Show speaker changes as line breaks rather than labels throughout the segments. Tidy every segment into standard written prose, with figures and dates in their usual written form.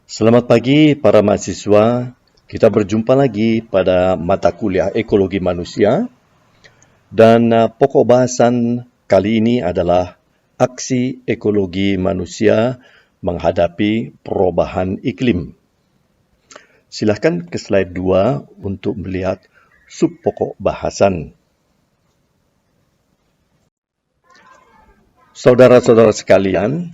Selamat pagi para mahasiswa. Kita berjumpa lagi pada mata kuliah Ekologi Manusia dan pokok bahasan kali ini adalah aksi ekologi manusia menghadapi perubahan iklim. Silakan ke slide 2 untuk melihat subpokok bahasan. Saudara-saudara sekalian,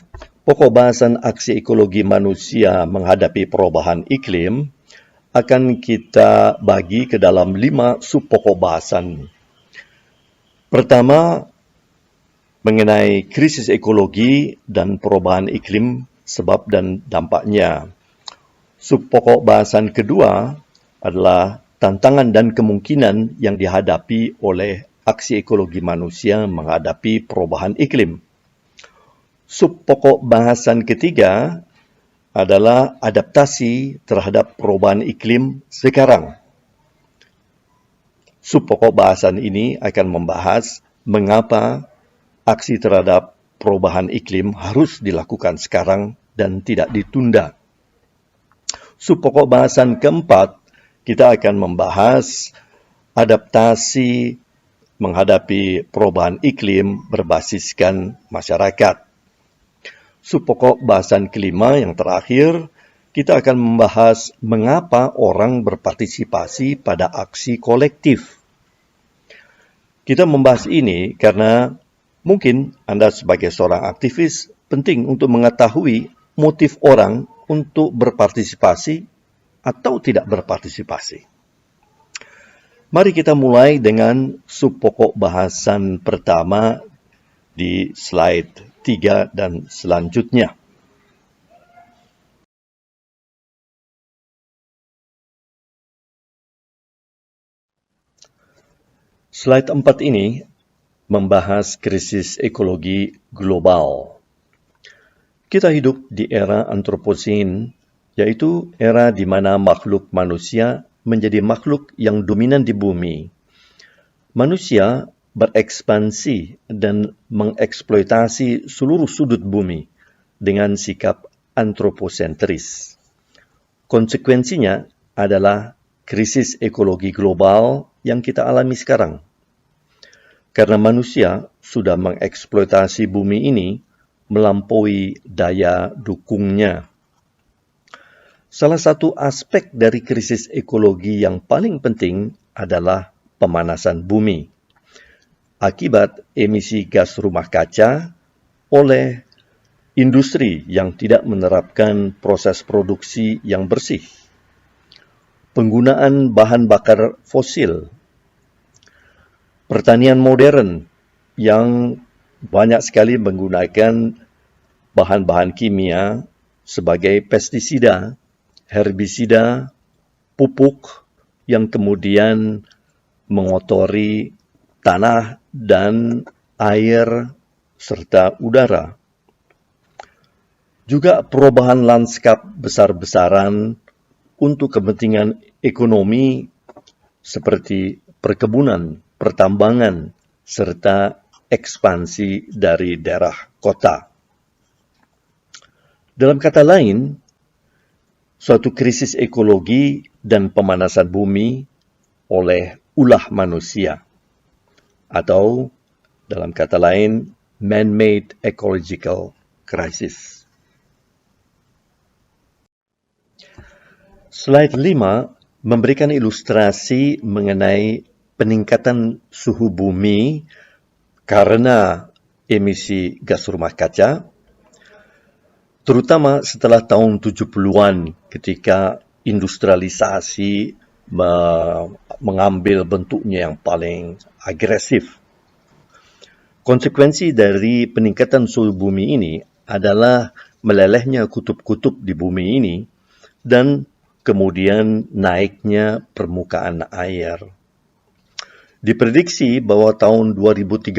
pokok bahasan aksi ekologi manusia menghadapi perubahan iklim akan kita bagi ke dalam 5 subpokok bahasan. Pertama, mengenai krisis ekologi dan perubahan iklim, sebab dan dampaknya. Subpokok bahasan kedua adalah tantangan dan kemungkinan yang dihadapi oleh aksi ekologi manusia menghadapi perubahan iklim. Subpokok bahasan ketiga adalah adaptasi terhadap perubahan iklim sekarang. Subpokok bahasan ini akan membahas mengapa aksi terhadap perubahan iklim harus dilakukan sekarang dan tidak ditunda. Subpokok bahasan keempat, kita akan membahas adaptasi menghadapi perubahan iklim berbasiskan masyarakat. Subpokok bahasan kelima yang terakhir, kita akan membahas mengapa orang berpartisipasi pada aksi kolektif. Kita membahas ini karena mungkin Anda sebagai seorang aktivis penting untuk mengetahui motif orang untuk berpartisipasi atau tidak berpartisipasi. Mari kita mulai dengan subpokok bahasan pertama di slide 3 dan selanjutnya. Slide 4 ini membahas krisis ekologi global. Kita hidup di era antroposen, yaitu era di mana makhluk manusia menjadi makhluk yang dominan di bumi. Manusia berekspansi dan mengeksploitasi seluruh sudut bumi dengan sikap antroposentris. Konsekuensinya adalah krisis ekologi global yang kita alami sekarang. Karena manusia sudah mengeksploitasi bumi ini melampaui daya dukungnya. Salah satu aspek dari krisis ekologi yang paling penting adalah pemanasan bumi akibat emisi gas rumah kaca oleh industri yang tidak menerapkan proses produksi yang bersih, penggunaan bahan bakar fosil, pertanian modern yang banyak sekali menggunakan bahan-bahan kimia sebagai pestisida, herbisida, pupuk yang kemudian mengotori tanah dan air serta udara. Juga perubahan lanskap besar-besaran untuk kepentingan ekonomi seperti perkebunan, pertambangan, serta ekspansi dari daerah kota. Dalam kata lain, suatu krisis ekologi dan pemanasan bumi oleh ulah manusia, atau dalam kata lain, man-made ecological crisis. Slide 5 memberikan ilustrasi mengenai peningkatan suhu bumi karena emisi gas rumah kaca, terutama setelah tahun 70-an ketika industrialisasi mengambil bentuknya yang paling agresif. Konsekuensi dari peningkatan suhu bumi ini adalah melelehnya kutub-kutub di bumi ini dan kemudian naiknya permukaan air. Diprediksi bahwa tahun 2030,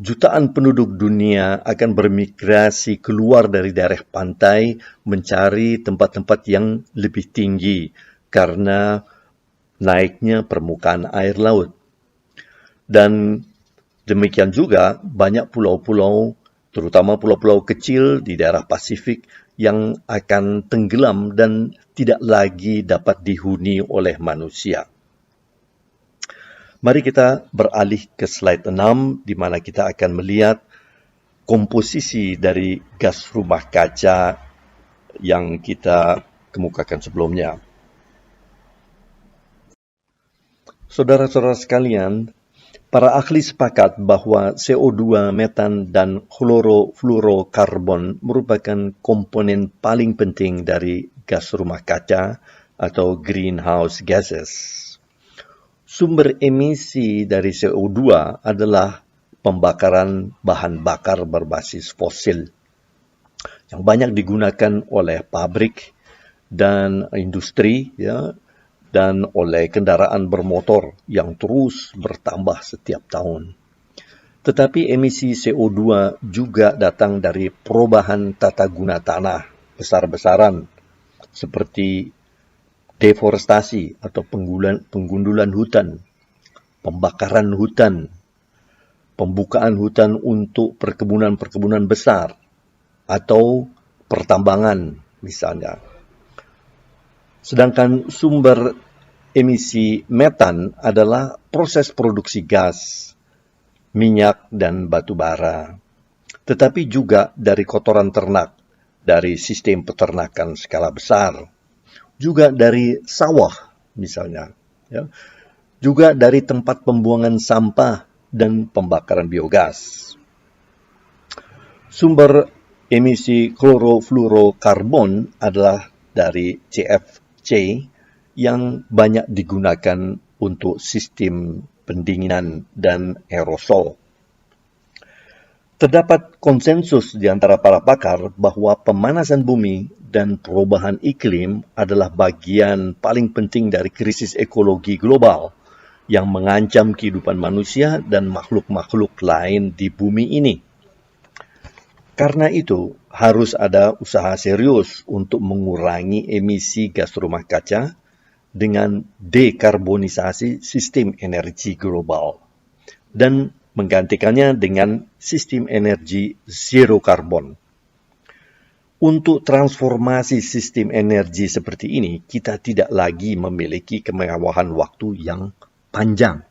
jutaan penduduk dunia akan bermigrasi keluar dari daerah pantai mencari tempat-tempat yang lebih tinggi karena naiknya permukaan air laut. Dan demikian juga banyak pulau-pulau terutama pulau-pulau kecil di daerah Pasifik yang akan tenggelam dan tidak lagi dapat dihuni oleh manusia. Mari kita beralih ke slide 6 di mana kita akan melihat komposisi dari gas rumah kaca yang kita kemukakan sebelumnya. Saudara-saudara sekalian, para ahli sepakat bahwa CO2, metan, dan klorofluorokarbon merupakan komponen paling penting dari gas rumah kaca atau greenhouse gases. Sumber emisi dari CO2 adalah pembakaran bahan bakar berbasis fosil yang banyak digunakan oleh pabrik dan industri, dan oleh kendaraan bermotor yang terus bertambah setiap tahun. Tetapi emisi CO2 juga datang dari perubahan tata guna tanah besar-besaran seperti deforestasi atau penggundulan hutan, pembakaran hutan, pembukaan hutan untuk perkebunan-perkebunan besar, atau pertambangan misalnya. Sedangkan sumber emisi metan adalah proses produksi gas, minyak, dan batu bara, tetapi juga dari kotoran ternak, dari sistem peternakan skala besar, juga dari sawah misalnya, juga dari tempat pembuangan sampah dan pembakaran biogas. Sumber emisi klorofluorokarbon adalah dari CFC yang banyak digunakan untuk sistem pendinginan dan aerosol. Terdapat konsensus di antara para pakar bahwa pemanasan bumi dan perubahan iklim adalah bagian paling penting dari krisis ekologi global yang mengancam kehidupan manusia dan makhluk-makhluk lain di bumi ini. Karena itu, harus ada usaha serius untuk mengurangi emisi gas rumah kaca dengan dekarbonisasi sistem energi global dan menggantikannya dengan sistem energi zero karbon. Untuk transformasi sistem energi seperti ini, kita tidak lagi memiliki kemewahan waktu yang panjang.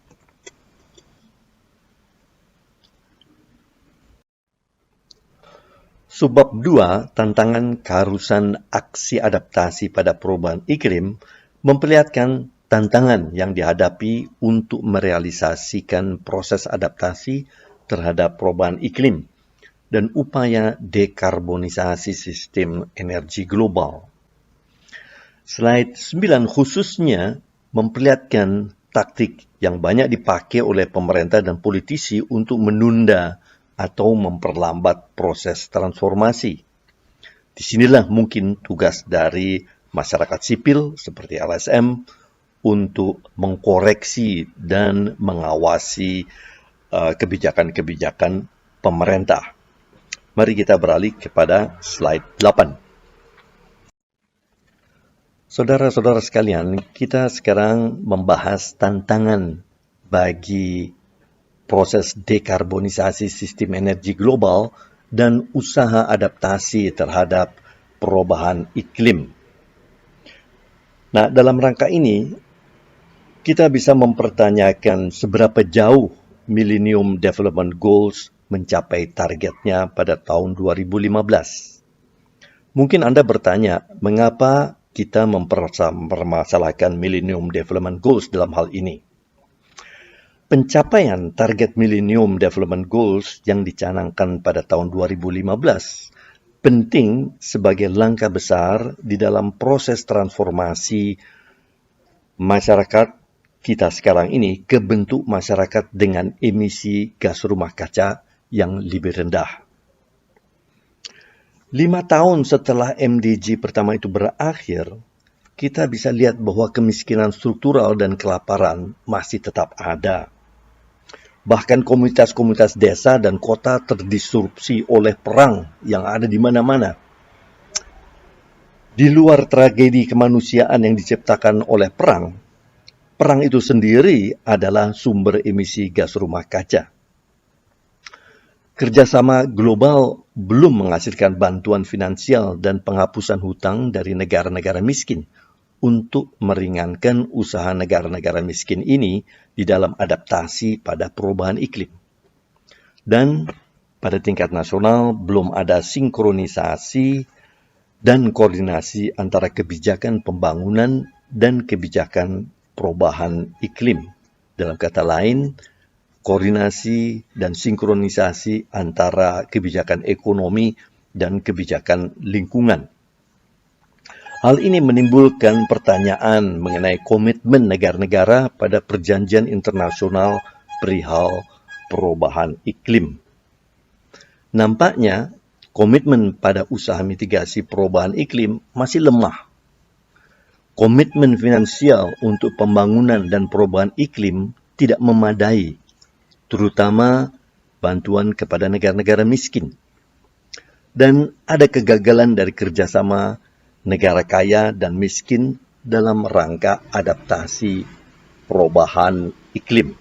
Subbab 2, tantangan keharusan aksi adaptasi pada perubahan iklim, memperlihatkan tantangan yang dihadapi untuk merealisasikan proses adaptasi terhadap perubahan iklim dan upaya dekarbonisasi sistem energi global. Slide 9 khususnya memperlihatkan taktik yang banyak dipakai oleh pemerintah dan politisi untuk menunda atau memperlambat proses transformasi. Di sinilah mungkin tugas dari masyarakat sipil seperti LSM untuk mengkoreksi dan mengawasi kebijakan-kebijakan pemerintah. Mari kita beralih kepada slide 8. Saudara-saudara sekalian, kita sekarang membahas tantangan bagi proses dekarbonisasi sistem energi global dan usaha adaptasi terhadap perubahan iklim. Nah, dalam rangka ini, kita bisa mempertanyakan seberapa jauh Millennium Development Goals mencapai targetnya pada tahun 2015. Mungkin Anda bertanya, mengapa kita mempermasalahkan Millennium Development Goals dalam hal ini? Pencapaian target Millennium Development Goals yang dicanangkan pada tahun 2015 penting sebagai langkah besar di dalam proses transformasi masyarakat kita sekarang ini ke bentuk masyarakat dengan emisi gas rumah kaca yang lebih rendah. 5 tahun setelah MDG pertama itu berakhir, kita bisa lihat bahwa kemiskinan struktural dan kelaparan masih tetap ada. Bahkan komunitas-komunitas desa dan kota terdisrupsi oleh perang yang ada di mana-mana. Di luar tragedi kemanusiaan yang diciptakan oleh perang, perang itu sendiri adalah sumber emisi gas rumah kaca. Kerjasama global belum menghasilkan bantuan finansial dan penghapusan hutang dari negara-negara miskin untuk meringankan usaha negara-negara miskin ini di dalam adaptasi pada perubahan iklim. Dan pada tingkat nasional belum ada sinkronisasi dan koordinasi antara kebijakan pembangunan dan kebijakan perubahan iklim. Dalam kata lain, koordinasi dan sinkronisasi antara kebijakan ekonomi dan kebijakan lingkungan. Hal ini menimbulkan pertanyaan mengenai komitmen negara-negara pada perjanjian internasional perihal perubahan iklim. Nampaknya, komitmen pada usaha mitigasi perubahan iklim masih lemah. Komitmen finansial untuk pembangunan dan perubahan iklim tidak memadai, terutama bantuan kepada negara-negara miskin. Dan ada kegagalan dari kerjasama negara kaya dan miskin dalam rangka adaptasi perubahan iklim.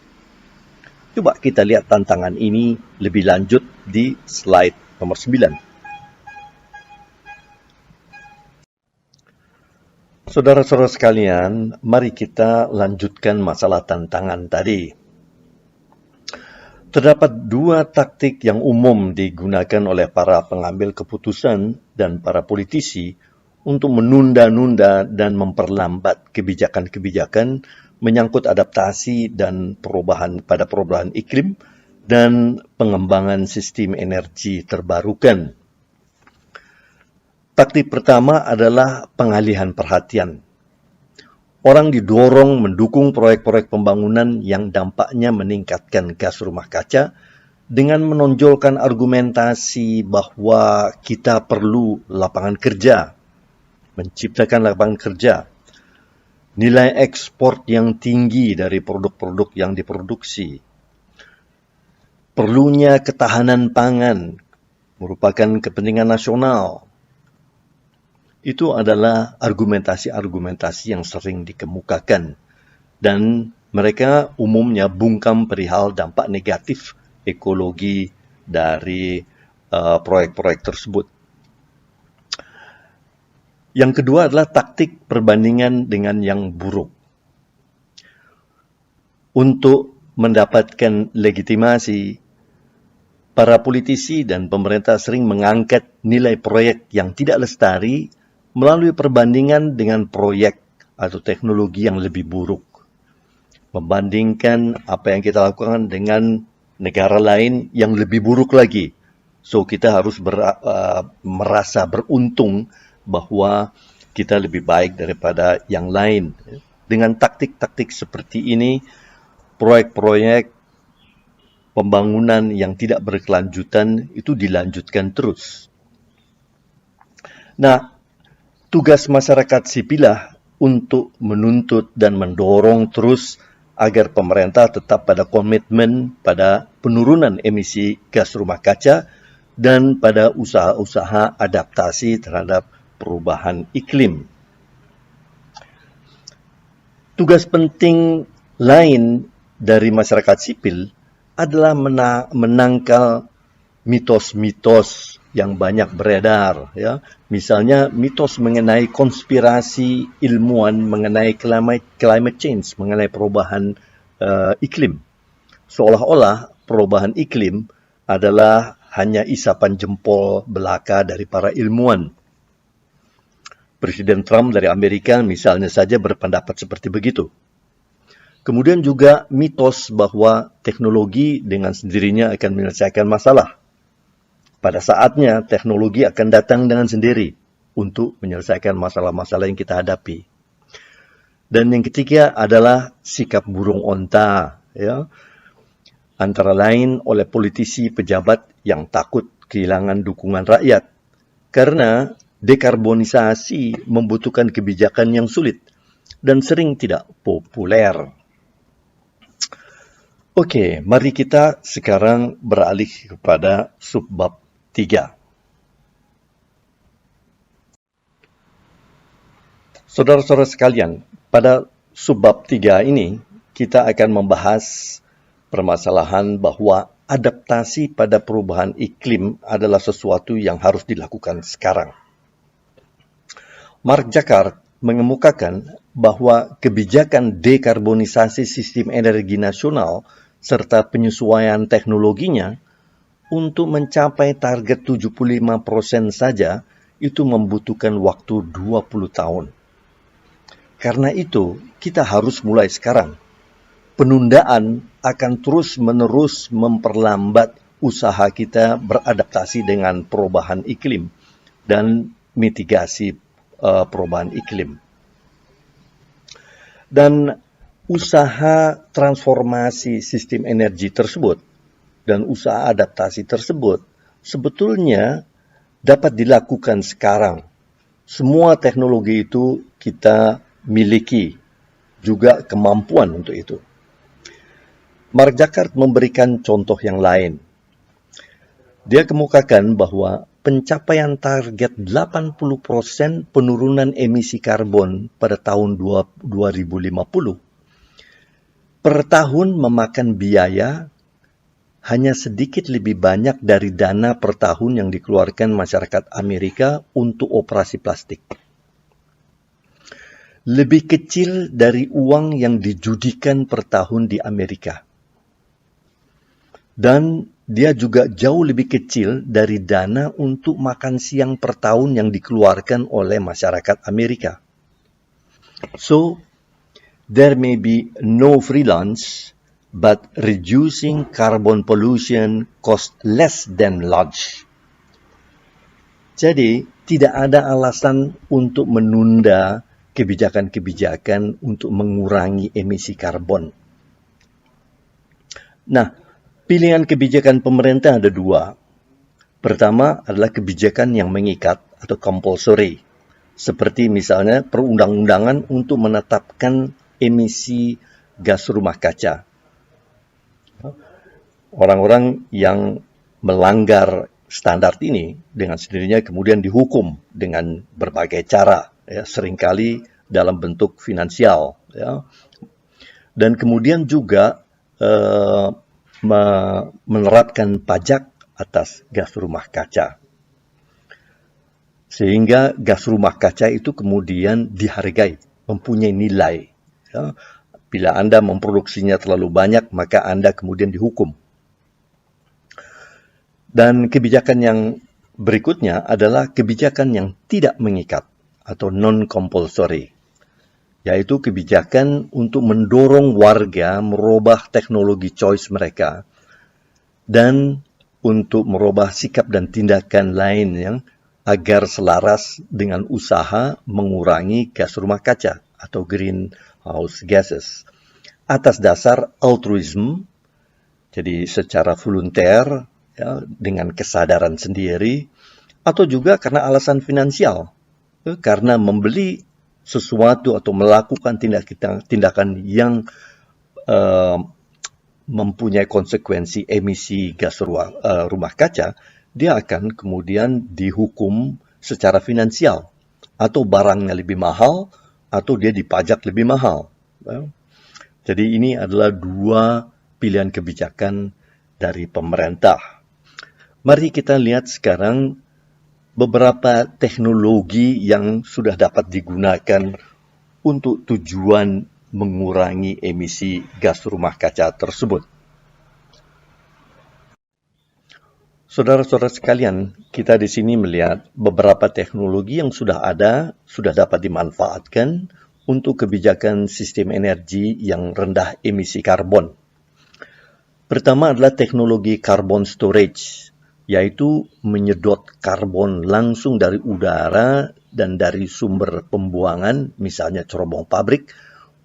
Coba kita lihat tantangan ini lebih lanjut di slide nomor 9. Saudara-saudara sekalian, mari kita lanjutkan masalah tantangan tadi. Terdapat dua taktik yang umum digunakan oleh para pengambil keputusan dan para politisi untuk menunda-nunda dan memperlambat kebijakan-kebijakan menyangkut adaptasi dan perubahan iklim dan pengembangan sistem energi terbarukan. Taktik pertama adalah pengalihan perhatian. Orang didorong mendukung proyek-proyek pembangunan yang dampaknya meningkatkan gas rumah kaca dengan menonjolkan argumentasi bahwa kita perlu lapangan kerja, menciptakan lapangan kerja, nilai ekspor yang tinggi dari produk-produk yang diproduksi, perlunya ketahanan pangan merupakan kepentingan nasional. Itu adalah argumentasi-argumentasi yang sering dikemukakan dan mereka umumnya bungkam perihal dampak negatif ekologi dari proyek-proyek tersebut. Yang kedua adalah taktik perbandingan dengan yang buruk. Untuk mendapatkan legitimasi, para politisi dan pemerintah sering mengangkat nilai proyek yang tidak lestari melalui perbandingan dengan proyek atau teknologi yang lebih buruk. Membandingkan apa yang kita lakukan dengan negara lain yang lebih buruk lagi. So, kita harus merasa beruntung bahwa kita lebih baik daripada yang lain. Dengan taktik-taktik seperti ini, proyek-proyek pembangunan yang tidak berkelanjutan itu dilanjutkan terus. Nah, tugas masyarakat sipilah untuk menuntut dan mendorong terus agar pemerintah tetap pada komitmen pada penurunan emisi gas rumah kaca dan pada usaha-usaha adaptasi terhadap perubahan iklim. Tugas penting lain dari masyarakat sipil adalah menangkal mitos-mitos yang banyak beredar, ya. Misalnya mitos mengenai konspirasi ilmuwan mengenai climate change, mengenai perubahan iklim. Seolah-olah perubahan iklim adalah hanya isapan jempol belaka dari para ilmuwan. Presiden Trump dari Amerika misalnya saja berpendapat seperti begitu. Kemudian juga mitos bahwa teknologi dengan sendirinya akan menyelesaikan masalah. Pada saatnya, teknologi akan datang dengan sendiri untuk menyelesaikan masalah-masalah yang kita hadapi. Dan yang ketiga adalah sikap burung onta, ya. Antara lain oleh politisi pejabat yang takut kehilangan dukungan rakyat. Karena dekarbonisasi membutuhkan kebijakan yang sulit dan sering tidak populer. Oke, mari kita sekarang beralih kepada subbab 3. Saudara-saudara sekalian, pada subbab 3 ini kita akan membahas permasalahan bahwa adaptasi pada perubahan iklim adalah sesuatu yang harus dilakukan sekarang. Mark Jackard mengemukakan bahwa kebijakan dekarbonisasi sistem energi nasional serta penyesuaian teknologinya untuk mencapai target 75% saja itu membutuhkan waktu 20 tahun. Karena itu, kita harus mulai sekarang. Penundaan akan terus-menerus memperlambat usaha kita beradaptasi dengan perubahan iklim dan mitigasi perubahan iklim. Dan usaha transformasi sistem energi tersebut dan usaha adaptasi tersebut sebetulnya dapat dilakukan sekarang. Semua teknologi itu kita miliki, juga kemampuan untuk itu. Mark Jackard memberikan contoh yang lain. Dia kemukakan bahwa pencapaian target 80% penurunan emisi karbon pada tahun 2050 per tahun memakan biaya hanya sedikit lebih banyak dari dana per tahun yang dikeluarkan masyarakat Amerika untuk operasi plastik. Lebih kecil dari uang yang dijudikan per tahun di Amerika. Dan dia juga jauh lebih kecil dari dana untuk makan siang per tahun yang dikeluarkan oleh masyarakat Amerika. So, there may be no free lunch, but reducing carbon pollution costs less than lunch. Jadi, tidak ada alasan untuk menunda kebijakan-kebijakan untuk mengurangi emisi karbon. Nah, pilihan kebijakan pemerintah ada dua. Pertama adalah kebijakan yang mengikat atau compulsory, seperti misalnya perundang-undangan untuk menetapkan emisi gas rumah kaca. Orang-orang yang melanggar standar ini dengan sendirinya kemudian dihukum dengan berbagai cara, ya, seringkali dalam bentuk finansial, ya. Dan kemudian juga menerapkan pajak atas gas rumah kaca. Sehingga gas rumah kaca itu kemudian dihargai, mempunyai nilai. Ya. Bila Anda memproduksinya terlalu banyak, maka Anda kemudian dihukum. Dan kebijakan yang berikutnya adalah kebijakan yang tidak mengikat atau non-compulsory, yaitu kebijakan untuk mendorong warga merubah teknologi choice mereka dan untuk merubah sikap dan tindakan lain yang agar selaras dengan usaha mengurangi gas rumah kaca atau greenhouse gases atas dasar altruism, jadi secara volunteer, ya, dengan kesadaran sendiri, atau juga karena alasan finansial, ya, karena membeli sesuatu atau melakukan tindakan yang mempunyai konsekuensi emisi gas rumah kaca, dia akan kemudian dihukum secara finansial, atau barangnya lebih mahal, atau dia dipajak lebih mahal. Ya. Jadi ini adalah dua pilihan kebijakan dari pemerintah. Mari kita lihat sekarang beberapa teknologi yang sudah dapat digunakan untuk tujuan mengurangi emisi gas rumah kaca tersebut. Saudara-saudara sekalian, kita di sini melihat beberapa teknologi yang sudah ada, sudah dapat dimanfaatkan untuk kebijakan sistem energi yang rendah emisi karbon. Pertama adalah teknologi carbon storage, yaitu menyedot karbon langsung dari udara dan dari sumber pembuangan, misalnya cerobong pabrik,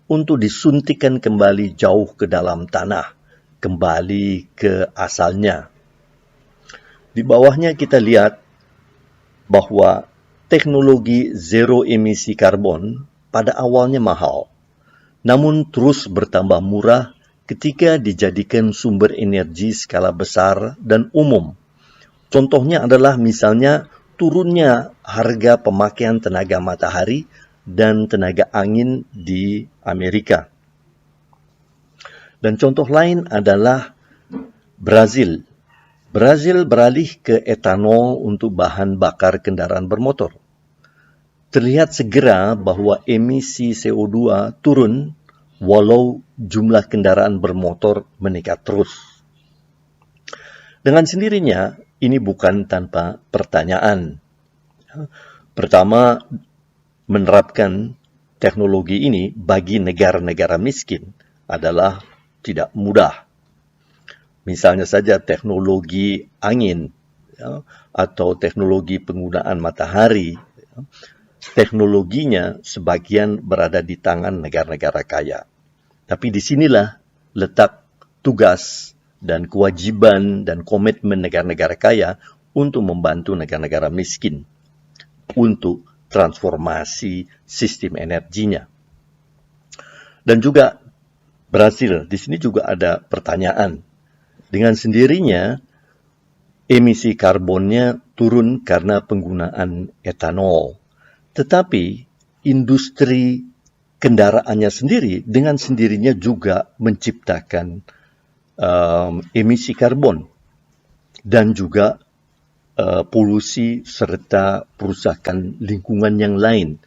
untuk disuntikan kembali jauh ke dalam tanah, kembali ke asalnya. Di bawahnya kita lihat bahwa teknologi zero emisi karbon pada awalnya mahal, namun terus bertambah murah ketika dijadikan sumber energi skala besar dan umum. Contohnya adalah misalnya turunnya harga pemakaian tenaga matahari dan tenaga angin di Amerika. Dan contoh lain adalah Brazil. Brazil beralih ke etanol untuk bahan bakar kendaraan bermotor. Terlihat segera bahwa emisi CO2 turun walau jumlah kendaraan bermotor meningkat terus. Dengan sendirinya, ini bukan tanpa pertanyaan. Pertama, menerapkan teknologi ini bagi negara-negara miskin adalah tidak mudah. Misalnya saja teknologi angin, atau teknologi penggunaan matahari, teknologinya sebagian berada di tangan negara-negara kaya. Tapi di sinilah letak tugas dan kewajiban dan komitmen negara-negara kaya untuk membantu negara-negara miskin untuk transformasi sistem energinya. Dan juga Brazil, di sini juga ada pertanyaan. Dengan sendirinya, emisi karbonnya turun karena penggunaan etanol. Tetapi, industri kendaraannya sendiri dengan sendirinya juga menciptakan emisi karbon dan juga polusi serta perusakan lingkungan yang lain.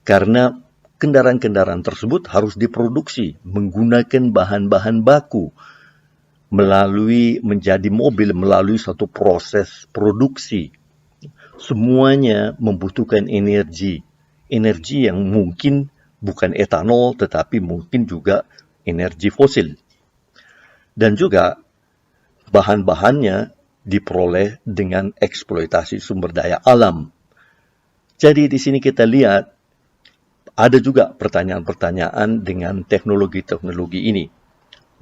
Karena kendaraan-kendaraan tersebut harus diproduksi menggunakan bahan-bahan baku menjadi mobil melalui satu proses produksi. Semuanya membutuhkan energi. Energi yang mungkin bukan etanol tetapi mungkin juga energi fosil. Dan juga bahan-bahannya diperoleh dengan eksploitasi sumber daya alam. Jadi di sini kita lihat ada juga pertanyaan-pertanyaan dengan teknologi-teknologi ini.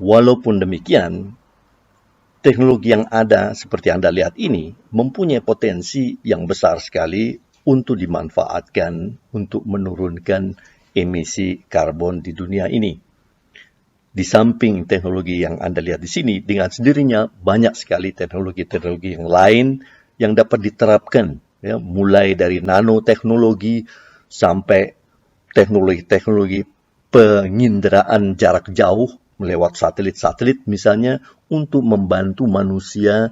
Walaupun demikian, teknologi yang ada seperti Anda lihat ini mempunyai potensi yang besar sekali untuk dimanfaatkan untuk menurunkan emisi karbon di dunia ini. Di samping teknologi yang Anda lihat di sini, dengan sendirinya banyak sekali teknologi-teknologi yang lain yang dapat diterapkan, ya, mulai dari nanoteknologi sampai teknologi-teknologi penginderaan jarak jauh melewat satelit-satelit misalnya untuk membantu manusia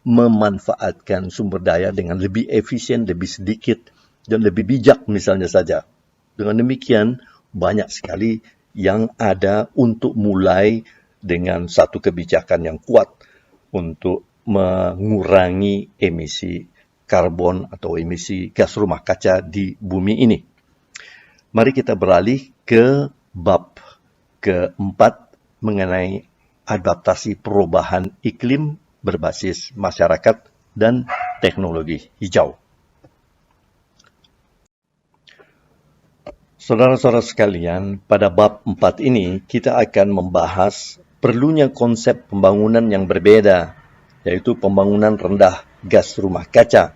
memanfaatkan sumber daya dengan lebih efisien, lebih sedikit, dan lebih bijak misalnya saja. Dengan demikian, banyak sekali yang ada untuk mulai dengan satu kebijakan yang kuat untuk mengurangi emisi karbon atau emisi gas rumah kaca di bumi ini. Mari kita beralih ke bab keempat mengenai adaptasi perubahan iklim berbasis masyarakat dan teknologi hijau. Saudara-saudara sekalian, pada bab 4 ini kita akan membahas perlunya konsep pembangunan yang berbeda, yaitu pembangunan rendah gas rumah kaca.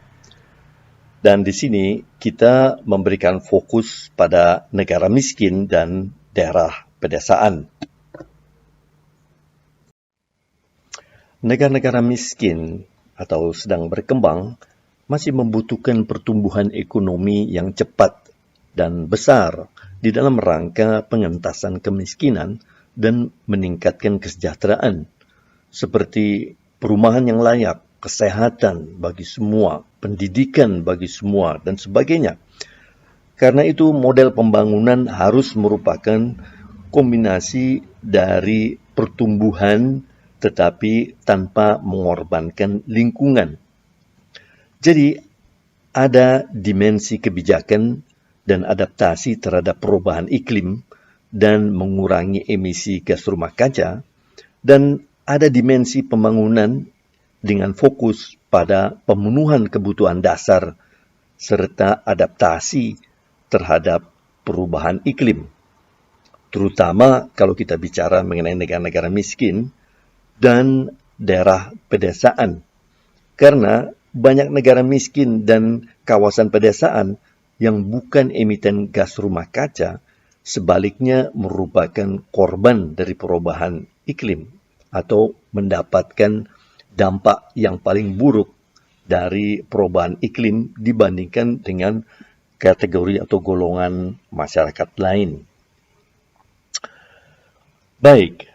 Dan di sini kita memberikan fokus pada negara miskin dan daerah pedesaan. Negara-negara miskin atau sedang berkembang masih membutuhkan pertumbuhan ekonomi yang cepat dan besar di dalam rangka pengentasan kemiskinan dan meningkatkan kesejahteraan, seperti perumahan yang layak, kesehatan bagi semua, pendidikan bagi semua, dan sebagainya. Karena itu, model pembangunan harus merupakan kombinasi dari pertumbuhan tetapi tanpa mengorbankan lingkungan. Jadi, ada dimensi kebijakan dan adaptasi terhadap perubahan iklim dan mengurangi emisi gas rumah kaca, dan ada dimensi pembangunan dengan fokus pada pemenuhan kebutuhan dasar serta adaptasi terhadap perubahan iklim. Terutama kalau kita bicara mengenai negara-negara miskin dan daerah pedesaan. Karena banyak negara miskin dan kawasan pedesaan yang bukan emiten gas rumah kaca, sebaliknya merupakan korban dari perubahan iklim atau mendapatkan dampak yang paling buruk dari perubahan iklim dibandingkan dengan kategori atau golongan masyarakat lain. Baik,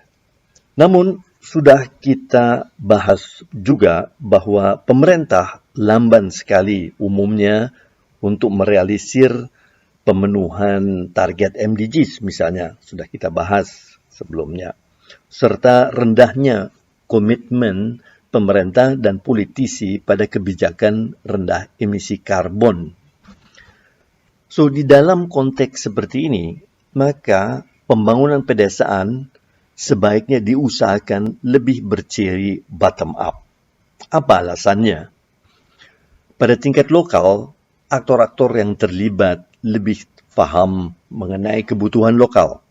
namun sudah kita bahas juga bahwa pemerintah lamban sekali umumnya untuk merealisir pemenuhan target MDGs misalnya, sudah kita bahas sebelumnya, serta rendahnya komitmen pemerintah dan politisi pada kebijakan rendah emisi karbon. So, di dalam konteks seperti ini, maka pembangunan pedesaan sebaiknya diusahakan lebih berciri bottom up. Apa alasannya? Pada tingkat lokal, aktor-aktor yang terlibat lebih faham mengenai kebutuhan lokal.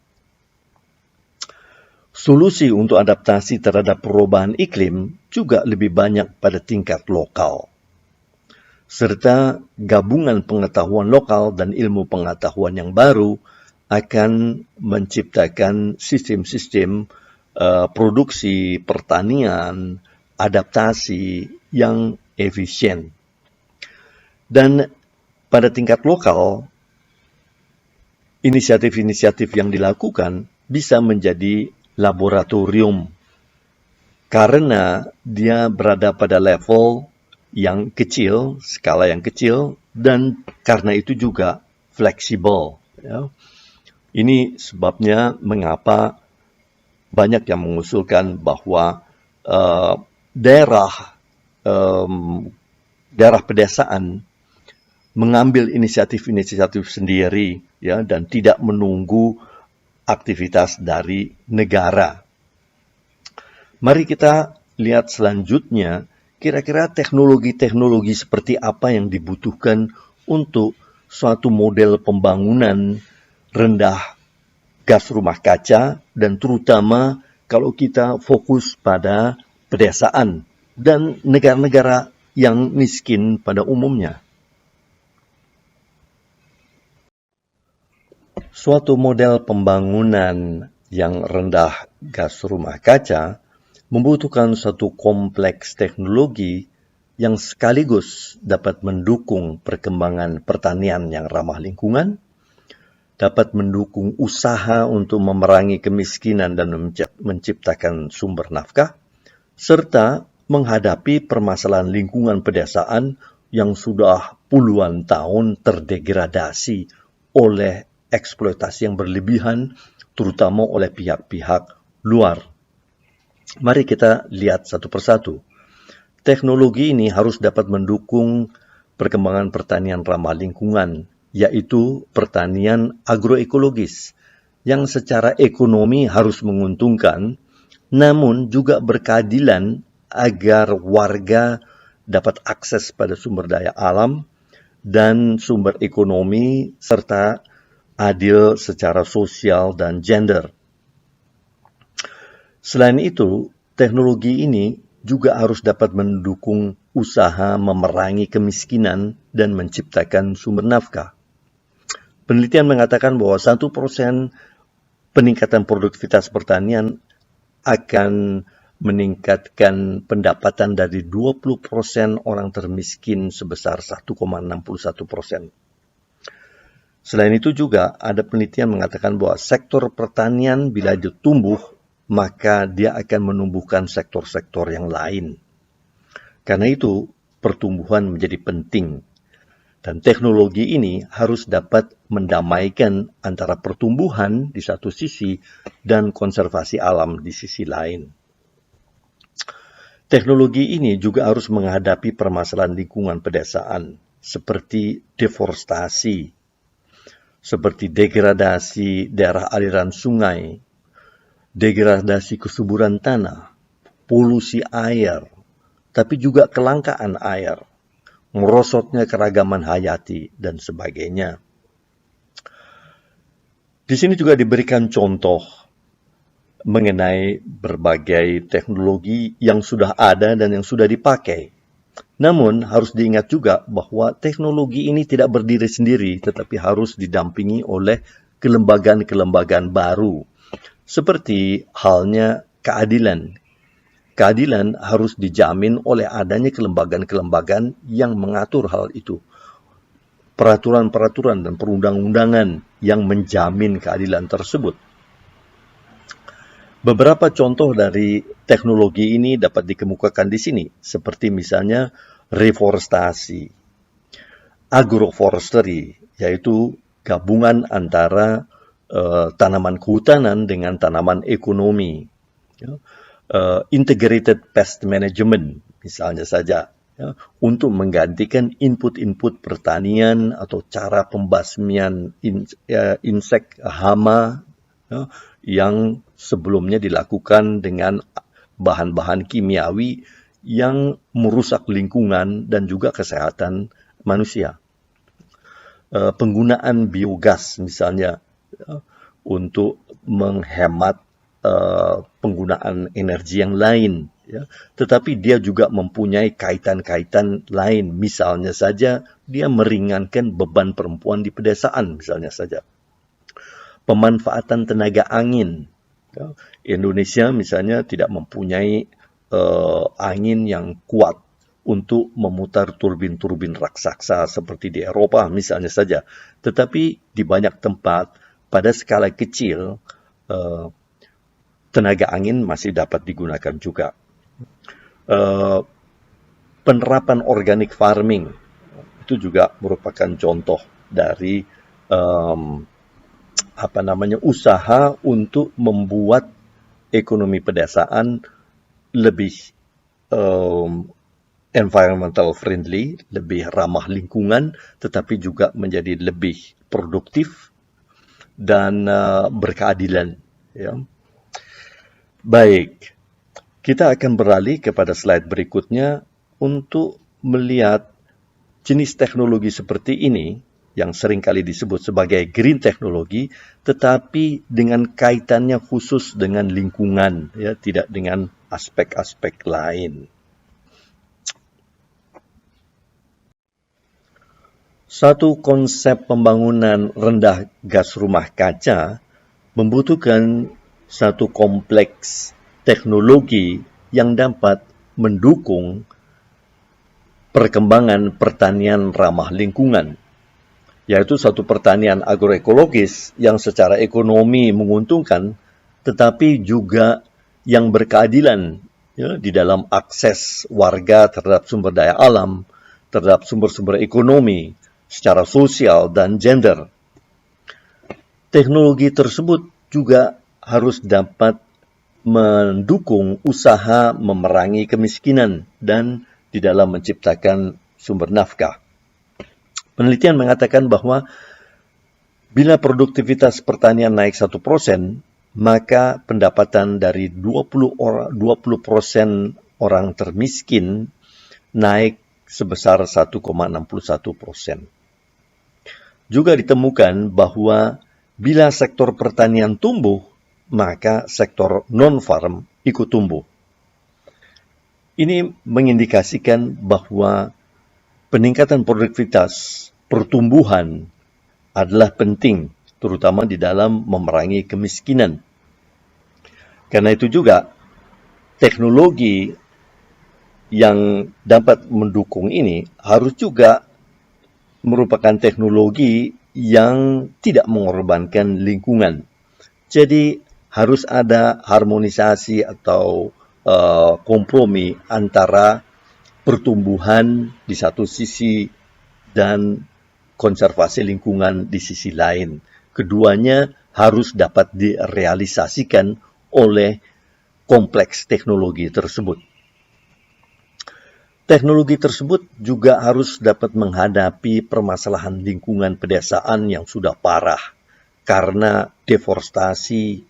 Solusi untuk adaptasi terhadap perubahan iklim juga lebih banyak pada tingkat lokal. Serta gabungan pengetahuan lokal dan ilmu pengetahuan yang baru akan menciptakan sistem-sistem produksi pertanian, adaptasi yang efisien. Dan pada tingkat lokal, inisiatif-inisiatif yang dilakukan bisa menjadi laboratorium karena dia berada pada level yang kecil, skala yang kecil, dan karena itu juga fleksibel. Ya. Ini sebabnya mengapa banyak yang mengusulkan bahwa daerah pedesaan mengambil inisiatif-inisiatif sendiri, ya, dan tidak menunggu aktivitas dari negara. Mari kita lihat selanjutnya, kira-kira teknologi-teknologi seperti apa yang dibutuhkan untuk suatu model pembangunan rendah gas rumah kaca, dan terutama kalau kita fokus pada pedesaan dan negara-negara yang miskin pada umumnya. Suatu model pembangunan yang rendah gas rumah kaca membutuhkan suatu kompleks teknologi yang sekaligus dapat mendukung perkembangan pertanian yang ramah lingkungan, dapat mendukung usaha untuk memerangi kemiskinan dan menciptakan sumber nafkah, serta menghadapi permasalahan lingkungan pedesaan yang sudah puluhan tahun terdegradasi oleh eksploitasi yang berlebihan, terutama oleh pihak-pihak luar. Mari kita lihat satu persatu. Teknologi ini harus dapat mendukung perkembangan pertanian ramah lingkungan, yaitu pertanian agroekologis, yang secara ekonomi harus menguntungkan, namun juga berkeadilan agar warga dapat akses pada sumber daya alam dan sumber ekonomi, serta adil secara sosial dan gender. Selain itu, teknologi ini juga harus dapat mendukung usaha memerangi kemiskinan dan menciptakan sumber nafkah. Penelitian mengatakan bahwa 1% peningkatan produktivitas pertanian akan meningkatkan pendapatan dari 20% orang termiskin sebesar 1,61%. Selain itu juga ada penelitian mengatakan bahwa sektor pertanian bila dia tumbuh, maka dia akan menumbuhkan sektor-sektor yang lain. Karena itu, pertumbuhan menjadi penting. Dan teknologi ini harus dapat mendamaikan antara pertumbuhan di satu sisi dan konservasi alam di sisi lain. Teknologi ini juga harus menghadapi permasalahan lingkungan pedesaan, seperti deforestasi, seperti degradasi daerah aliran sungai, degradasi kesuburan tanah, polusi air, tapi juga kelangkaan air, merosotnya keragaman hayati, dan sebagainya. Di sini juga diberikan contoh mengenai berbagai teknologi yang sudah ada dan yang sudah dipakai. Namun, harus diingat juga bahwa teknologi ini tidak berdiri sendiri, tetapi harus didampingi oleh kelembagaan-kelembagaan baru. Seperti halnya keadilan. Keadilan harus dijamin oleh adanya kelembagaan-kelembagaan yang mengatur hal itu. Peraturan-peraturan dan perundang-undangan yang menjamin keadilan tersebut. Beberapa contoh dari teknologi ini dapat dikemukakan di sini, seperti misalnya reforestasi, agroforestry, yaitu gabungan antara tanaman kehutanan dengan tanaman ekonomi, ya. Integrated pest management, misalnya saja, ya, untuk menggantikan input-input pertanian atau cara pembasmian insek hama, ya, yang sebelumnya dilakukan dengan bahan-bahan kimiawi yang merusak lingkungan dan juga kesehatan manusia. Penggunaan biogas misalnya, ya, untuk menghemat penggunaan energi yang lain, ya. Tetapi dia juga mempunyai kaitan-kaitan lain. Misalnya saja dia meringankan beban perempuan di pedesaan, misalnya saja. Pemanfaatan tenaga angin, ya. Indonesia misalnya tidak mempunyai angin yang kuat untuk memutar turbin-turbin raksasa seperti di Eropa misalnya saja. Tetapi di banyak tempat pada skala kecil tenaga angin masih dapat digunakan juga. Penerapan organic farming itu juga merupakan contoh dari usaha untuk membuat ekonomi pedesaan lebih environmental friendly, lebih ramah lingkungan, tetapi juga menjadi lebih produktif dan berkeadilan. Ya. Baik, kita akan beralih kepada slide berikutnya untuk melihat jenis teknologi seperti ini yang seringkali disebut sebagai green teknologi, tetapi dengan kaitannya khusus dengan lingkungan, ya, tidak dengan aspek-aspek lain. Satu konsep pembangunan rendah gas rumah kaca membutuhkan satu kompleks teknologi yang dapat mendukung perkembangan pertanian ramah lingkungan, yaitu satu pertanian agroekologis yang secara ekonomi menguntungkan, tetapi juga yang berkeadilan, ya, di dalam akses warga terhadap sumber daya alam, terhadap sumber-sumber ekonomi, secara sosial dan gender. Teknologi tersebut juga harus dapat mendukung usaha memerangi kemiskinan dan di dalam menciptakan sumber nafkah. Penelitian mengatakan bahwa bila produktivitas pertanian naik 1%, maka pendapatan dari 20% orang termiskin naik sebesar 1,61%. Juga ditemukan bahwa bila sektor pertanian tumbuh, maka sektor non-farm ikut tumbuh. Ini mengindikasikan bahwa peningkatan produktivitas pertumbuhan adalah penting, terutama di dalam memerangi kemiskinan. Karena itu juga teknologi yang dapat mendukung ini harus juga merupakan teknologi yang tidak mengorbankan lingkungan. Jadi harus ada harmonisasi atau kompromi antara pertumbuhan di satu sisi dan konservasi lingkungan di sisi lain. Keduanya harus dapat direalisasikan oleh kompleks teknologi tersebut. Teknologi tersebut juga harus dapat menghadapi permasalahan lingkungan pedesaan yang sudah parah karena deforestasi,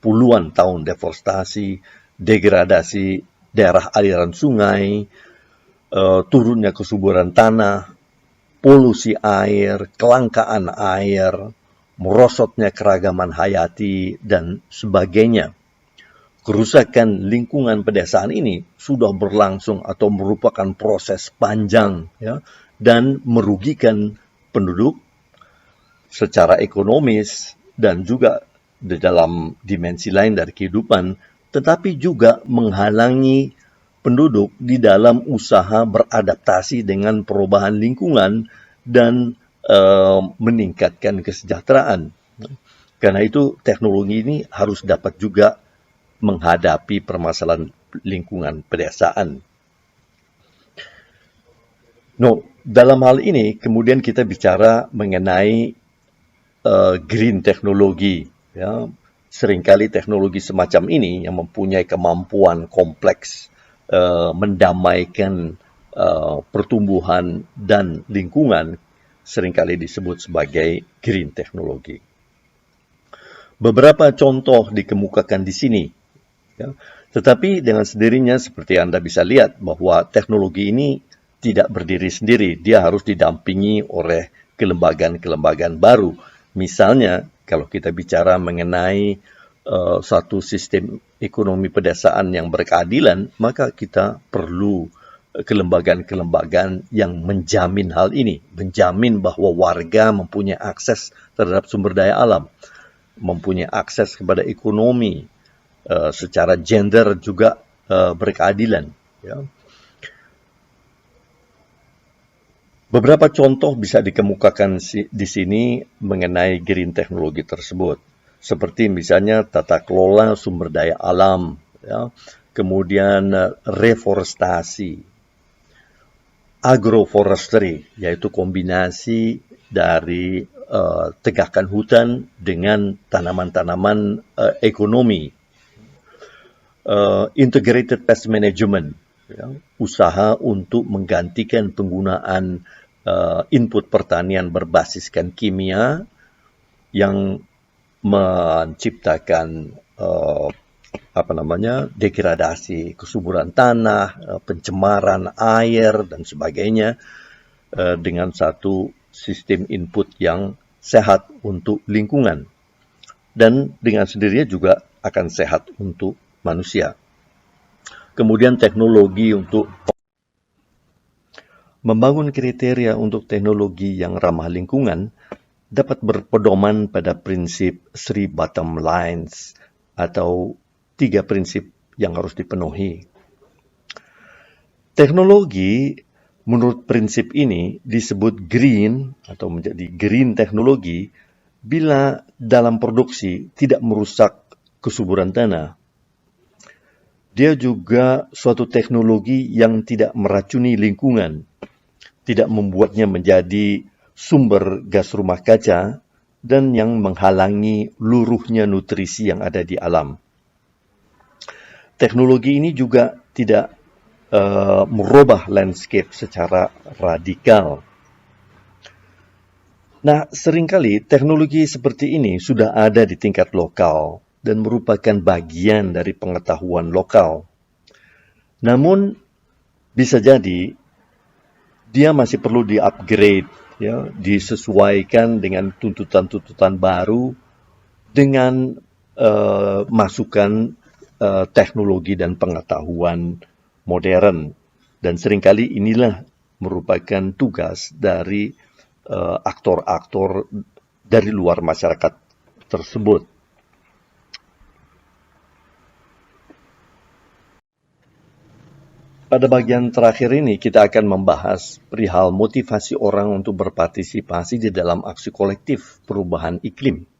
puluhan tahun deforestasi, degradasi daerah aliran sungai, turunnya kesuburan tanah, polusi air, kelangkaan air, merosotnya keragaman hayati, dan sebagainya. Kerusakan lingkungan pedesaan ini sudah berlangsung atau merupakan proses panjang, ya, dan merugikan penduduk secara ekonomis dan juga di dalam dimensi lain dari kehidupan, tetapi juga menghalangi penduduk di dalam usaha beradaptasi dengan perubahan lingkungan dan meningkatkan kesejahteraan. Karena itu teknologi ini harus dapat juga menghadapi permasalahan lingkungan pedesaan. Dalam hal ini kemudian kita bicara mengenai green teknologi. Ya. Seringkali teknologi semacam ini yang mempunyai kemampuan kompleks mendamaikan pertumbuhan dan lingkungan seringkali disebut sebagai green teknologi. Beberapa contoh dikemukakan di sini. Ya. Tetapi dengan sendirinya seperti Anda bisa lihat bahwa teknologi ini tidak berdiri sendiri. Dia harus didampingi oleh kelembagaan-kelembagaan baru. Misalnya, kalau kita bicara mengenai satu sistem ekonomi pedesaan yang berkeadilan, maka kita perlu kelembagaan-kelembagaan yang menjamin hal ini. Menjamin bahwa warga mempunyai akses terhadap sumber daya alam, mempunyai akses kepada ekonomi, secara gender juga berkeadilan. Ya. Beberapa contoh bisa dikemukakan di sini mengenai green teknologi tersebut. Seperti misalnya tata kelola sumber daya alam, ya. Kemudian reforestasi, agroforestry, yaitu kombinasi dari tegakan hutan dengan tanaman-tanaman ekonomi, integrated pest management, ya, usaha untuk menggantikan penggunaan input pertanian berbasiskan kimia yang menciptakan degradasi kesuburan tanah, pencemaran air dan sebagainya, dengan satu sistem input yang sehat untuk lingkungan dan dengan sendirinya juga akan sehat untuk manusia. Kemudian teknologi untuk membangun kriteria untuk teknologi yang ramah lingkungan dapat berpedoman pada prinsip 3 bottom lines atau 3 prinsip yang harus dipenuhi. Teknologi menurut prinsip ini disebut green atau menjadi green teknologi bila dalam produksi tidak merusak kesuburan tanah. Dia juga suatu teknologi yang tidak meracuni lingkungan, tidak membuatnya menjadi sumber gas rumah kaca, dan yang menghalangi luruhnya nutrisi yang ada di alam. Teknologi ini juga tidak merubah landscape secara radikal. Nah, seringkali teknologi seperti ini sudah ada di tingkat lokal dan merupakan bagian dari pengetahuan lokal. Namun, bisa jadi dia masih perlu di-upgrade, ya, disesuaikan dengan tuntutan-tuntutan baru dengan masukan teknologi dan pengetahuan modern. Dan seringkali inilah merupakan tugas dari aktor-aktor dari luar masyarakat tersebut. Pada bagian terakhir ini kita akan membahas perihal motivasi orang untuk berpartisipasi di dalam aksi kolektif perubahan iklim.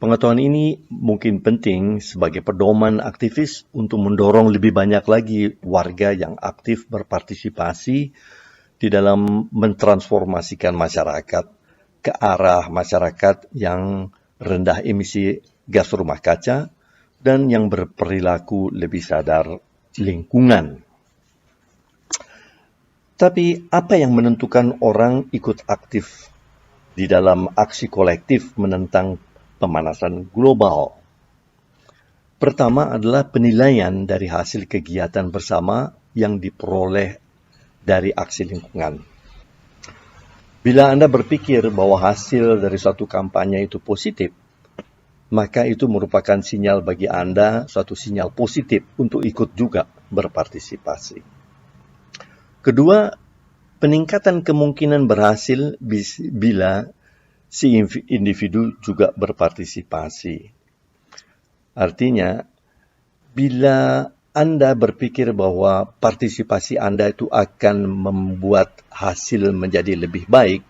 Pengetahuan ini mungkin penting sebagai pedoman aktivis untuk mendorong lebih banyak lagi warga yang aktif berpartisipasi di dalam mentransformasikan masyarakat ke arah masyarakat yang rendah emisi gas rumah kaca dan yang berperilaku lebih sadar lingkungan. Tapi apa yang menentukan orang ikut aktif di dalam aksi kolektif menentang pemanasan global? Pertama adalah penilaian dari hasil kegiatan bersama yang diperoleh dari aksi lingkungan. Bila Anda berpikir bahwa hasil dari suatu kampanye itu positif, maka itu merupakan sinyal bagi Anda, suatu sinyal positif untuk ikut juga berpartisipasi. Kedua, peningkatan kemungkinan berhasil bila si individu juga berpartisipasi. Artinya, bila Anda berpikir bahwa partisipasi Anda itu akan membuat hasil menjadi lebih baik,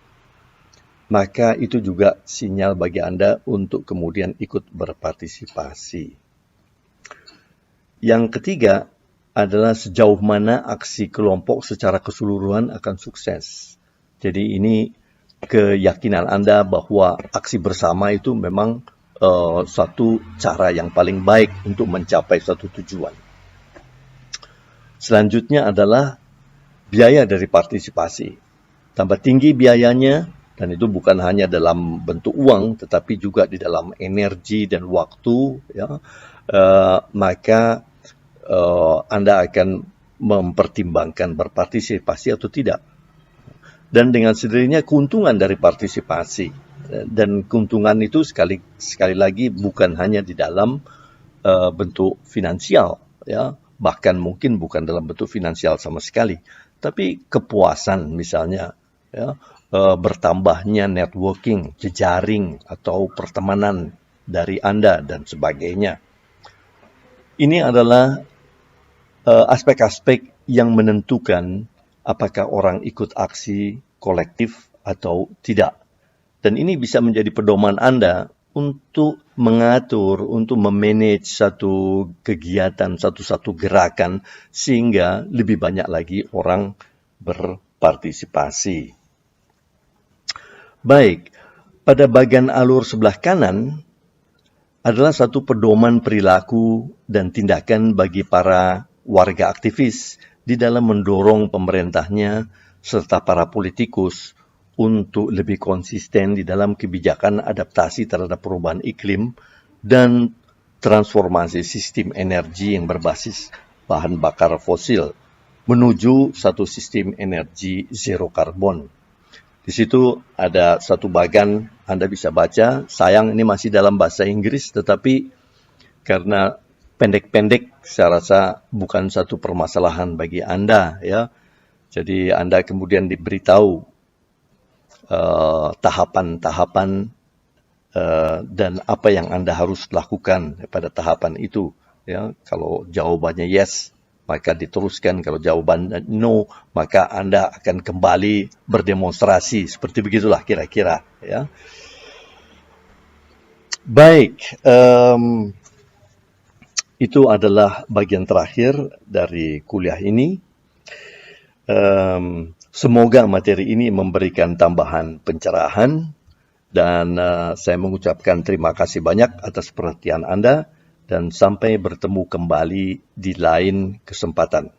maka itu juga sinyal bagi Anda untuk kemudian ikut berpartisipasi. Yang ketiga adalah sejauh mana aksi kelompok secara keseluruhan akan sukses. Jadi ini keyakinan Anda bahwa aksi bersama itu memang satu cara yang paling baik untuk mencapai satu tujuan. Selanjutnya adalah biaya dari partisipasi. Tambah tinggi biayanya, dan itu bukan hanya dalam bentuk uang, tetapi juga di dalam energi dan waktu, ya, maka Anda akan mempertimbangkan berpartisipasi atau tidak. Dan dengan sendirinya keuntungan dari partisipasi, dan keuntungan itu sekali lagi bukan hanya di dalam bentuk finansial, ya, bahkan mungkin bukan dalam bentuk finansial sama sekali, tapi kepuasan misalnya, ya, bertambahnya networking, jejaring atau pertemanan dari Anda dan sebagainya. Ini adalah aspek-aspek yang menentukan apakah orang ikut aksi kolektif atau tidak. Dan ini bisa menjadi pedoman Anda untuk mengatur, untuk memanage satu kegiatan, satu gerakan, sehingga lebih banyak lagi orang berpartisipasi. Baik, pada bagian alur sebelah kanan adalah satu pedoman perilaku dan tindakan bagi para warga aktivis di dalam mendorong pemerintahnya serta para politikus untuk lebih konsisten di dalam kebijakan adaptasi terhadap perubahan iklim dan transformasi sistem energi yang berbasis bahan bakar fosil menuju satu sistem energi zero karbon. Di situ ada satu bagan Anda bisa baca. Sayang ini masih dalam bahasa Inggris, tetapi karena pendek-pendek, saya rasa bukan satu permasalahan bagi Anda, ya. Jadi Anda kemudian diberitahu tahapan-tahapan dan apa yang Anda harus lakukan pada tahapan itu. Ya, kalau jawabannya yes, maka diteruskan. Kalau jawaban no, maka Anda akan kembali berdemonstrasi. Seperti begitulah kira-kira. Ya. Baik, itu adalah bagian terakhir dari kuliah ini. Semoga materi ini memberikan tambahan pencerahan, dan saya mengucapkan terima kasih banyak atas perhatian Anda, dan sampai bertemu kembali di lain kesempatan.